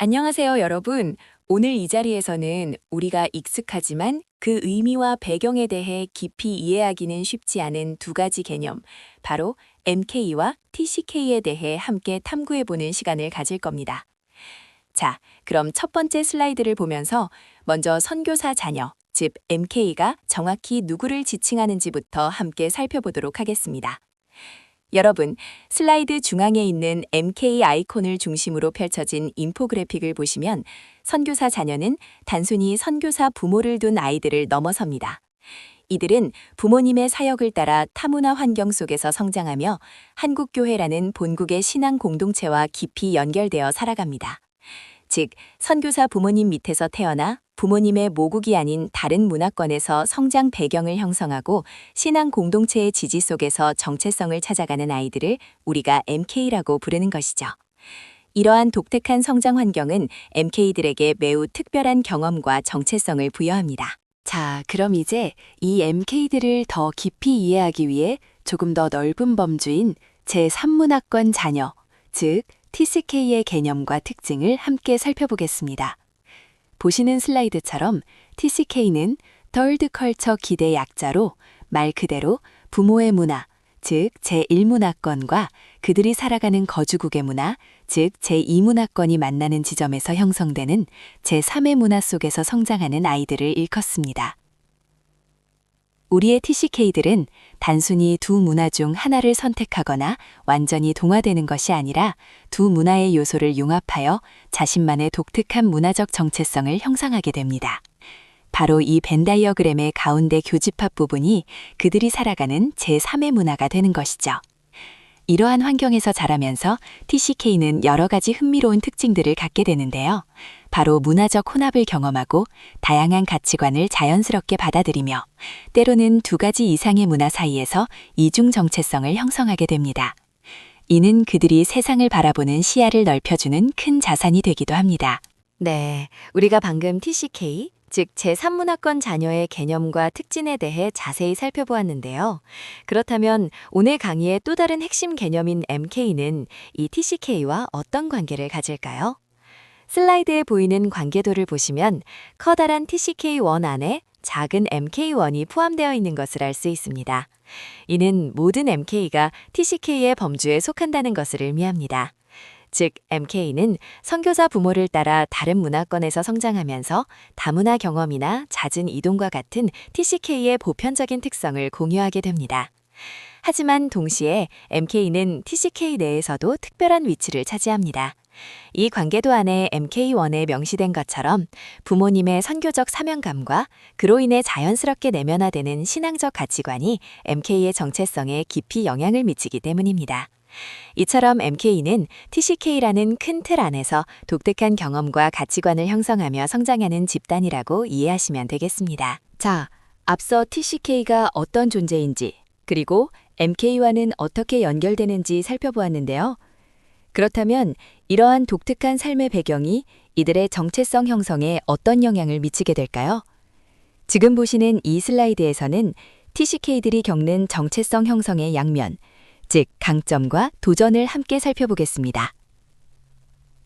안녕하세요, 여러분. 오늘 이 자리에서는 우리가 익숙하지만 그 의미와 배경에 대해 깊이 이해하기는 쉽지 않은 두 가지 개념, 바로 MK와 TCK에 대해 함께 탐구해보는 시간을 가질 겁니다. 자, 그럼 첫 번째 슬라이드를 보면서 먼저 선교사 자녀, 즉 MK가 정확히 누구를 지칭하는지부터 함께 살펴보도록 하겠습니다. 여러분, 슬라이드 중앙에 있는 MK 아이콘을 중심으로 펼쳐진 인포그래픽을 보시면 선교사 자녀는 단순히 선교사 부모를 둔 아이들을 넘어섭니다. 이들은 부모님의 사역을 따라 타문화 환경 속에서 성장하며 한국교회라는 본국의 신앙 공동체와 깊이 연결되어 살아갑니다. 즉, 선교사 부모님 밑에서 태어나 부모님의 모국이 아닌 다른 문화권에서 성장 배경을 형성하고 신앙 공동체의 지지 속에서 정체성을 찾아가는 아이들을 우리가 MK라고 부르는 것이죠. 이러한 독특한 성장 환경은 MK들에게 매우 특별한 경험과 정체성을 부여합니다. 자, 그럼 이제 이 MK들을 더 깊이 이해하기 위해 조금 더 넓은 범주인 제3문화권 자녀, 즉 TCK의 개념과 특징을 함께 살펴보겠습니다. 보시는 슬라이드처럼 TCK는 Third Culture 기대 약자로 말 그대로 부모의 문화, 즉 제1문화권과 그들이 살아가는 거주국의 문화, 즉 제2문화권이 만나는 지점에서 형성되는 제3의 문화 속에서 성장하는 아이들을 일컫습니다. 우리의 TCK들은 단순히 두 문화 중 하나를 선택하거나 완전히 동화되는 것이 아니라 두 문화의 요소를 융합하여 자신만의 독특한 문화적 정체성을 형성하게 됩니다. 바로 이 벤 다이어그램의 가운데 교집합 부분이 그들이 살아가는 제3의 문화가 되는 것이죠. 이러한 환경에서 자라면서 TCK는 여러 가지 흥미로운 특징들을 갖게 되는데요. 바로 문화적 혼합을 경험하고 다양한 가치관을 자연스럽게 받아들이며 때로는 두 가지 이상의 문화 사이에서 이중 정체성을 형성하게 됩니다. 이는 그들이 세상을 바라보는 시야를 넓혀주는 큰 자산이 되기도 합니다. 네, 우리가 방금 TCK, 즉 제3문화권 자녀의 개념과 특징에 대해 자세히 살펴보았는데요. 그렇다면 오늘 강의의 또 다른 핵심 개념인 MK는 이 TCK와 어떤 관계를 가질까요? 슬라이드에 보이는 관계도를 보시면 커다란 TCK1 안에 작은 MK1이 포함되어 있는 것을 알 수 있습니다. 이는 모든 MK가 TCK의 범주에 속한다는 것을 의미합니다. 즉, MK는 선교사 부모를 따라 다른 문화권에서 성장하면서 다문화 경험이나 잦은 이동과 같은 TCK의 보편적인 특성을 공유하게 됩니다. 하지만 동시에 MK는 TCK 내에서도 특별한 위치를 차지합니다. 이 관계도 안에 MK1에 명시된 것처럼 부모님의 선교적 사명감과 그로 인해 자연스럽게 내면화되는 신앙적 가치관이 MK의 정체성에 깊이 영향을 미치기 때문입니다. 이처럼 MK는 TCK라는 큰 틀 안에서 독특한 경험과 가치관을 형성하며 성장하는 집단이라고 이해하시면 되겠습니다. 자, 앞서 TCK가 어떤 존재인지, 그리고 MK와는 어떻게 연결되는지 살펴보았는데요. 그렇다면 이러한 독특한 삶의 배경이 이들의 정체성 형성에 어떤 영향을 미치게 될까요? 지금 보시는 이 슬라이드에서는 TCK들이 겪는 정체성 형성의 양면, 즉 강점과 도전을 함께 살펴보겠습니다.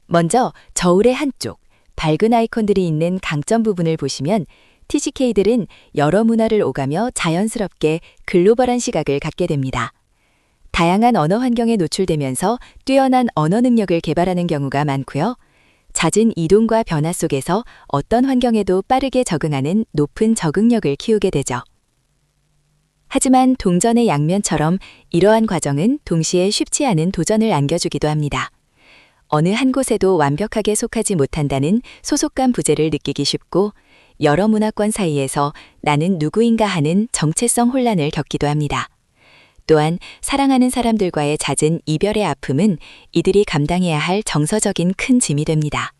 먼저 저울의 한쪽, 밝은 아이콘들이 있는 강점 부분을 보시면 TCK들은 여러 문화를 오가며 자연스럽게 글로벌한 시각을 갖게 됩니다. 다양한 언어 환경에 노출되면서 뛰어난 언어 능력을 개발하는 경우가 많고요. 잦은 이동과 변화 속에서 어떤 환경에도 빠르게 적응하는 높은 적응력을 키우게 되죠. 하지만 동전의 양면처럼 이러한 과정은 동시에 쉽지 않은 도전을 안겨주기도 합니다. 어느 한 곳에도 완벽하게 속하지 못한다는 소속감 부재를 느끼기 쉽고 여러 문화권 사이에서 나는 누구인가 하는 정체성 혼란을 겪기도 합니다. 또한 사랑하는 사람들과의 잦은 이별의 아픔은 이들이 감당해야 할 정서적인 큰 짐이 됩니다.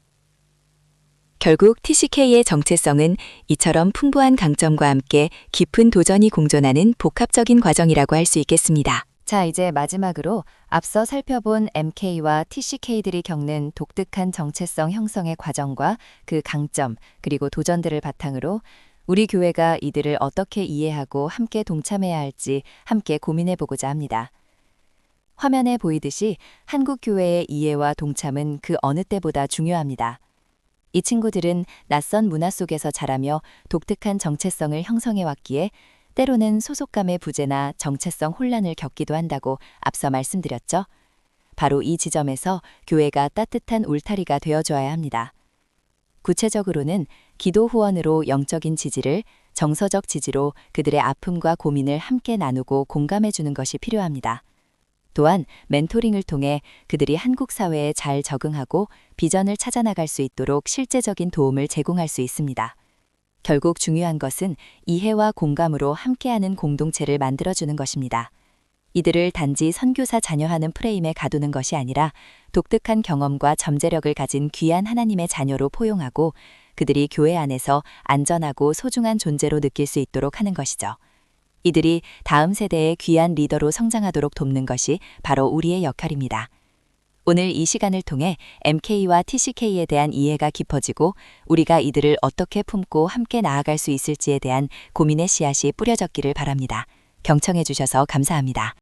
결국 TCK의 정체성은 이처럼 풍부한 강점과 함께 깊은 도전이 공존하는 복합적인 과정이라고 할 수 있겠습니다. 자, 이제 마지막으로 앞서 살펴본 MK와 TCK들이 겪는 독특한 정체성 형성의 과정과 그 강점, 그리고 도전들을 바탕으로 우리 교회가 이들을 어떻게 이해하고 함께 동참해야 할지 함께 고민해 보고자 합니다. 화면에 보이듯이 한국 교회의 이해와 동참은 그 어느 때보다 중요합니다. 이 친구들은 낯선 문화 속에서 자라며 독특한 정체성을 형성해 왔기에 때로는 소속감의 부재나 정체성 혼란을 겪기도 한다고 앞서 말씀드렸죠. 바로 이 지점에서 교회가 따뜻한 울타리가 되어줘야 합니다. 구체적으로는 기도 후원으로 영적인 지지를, 정서적 지지로 그들의 아픔과 고민을 함께 나누고 공감해주는 것이 필요합니다. 또한 멘토링을 통해 그들이 한국 사회에 잘 적응하고 비전을 찾아나갈 수 있도록 실제적인 도움을 제공할 수 있습니다. 결국 중요한 것은 이해와 공감으로 함께하는 공동체를 만들어주는 것입니다. 이들을 단지 선교사 자녀하는 프레임에 가두는 것이 아니라 독특한 경험과 잠재력을 가진 귀한 하나님의 자녀로 포용하고 그들이 교회 안에서 안전하고 소중한 존재로 느낄 수 있도록 하는 것이죠. 이들이 다음 세대의 귀한 리더로 성장하도록 돕는 것이 바로 우리의 역할입니다. 오늘 이 시간을 통해 MK와 TCK에 대한 이해가 깊어지고 우리가 이들을 어떻게 품고 함께 나아갈 수 있을지에 대한 고민의 씨앗이 뿌려졌기를 바랍니다. 경청해 주셔서 감사합니다.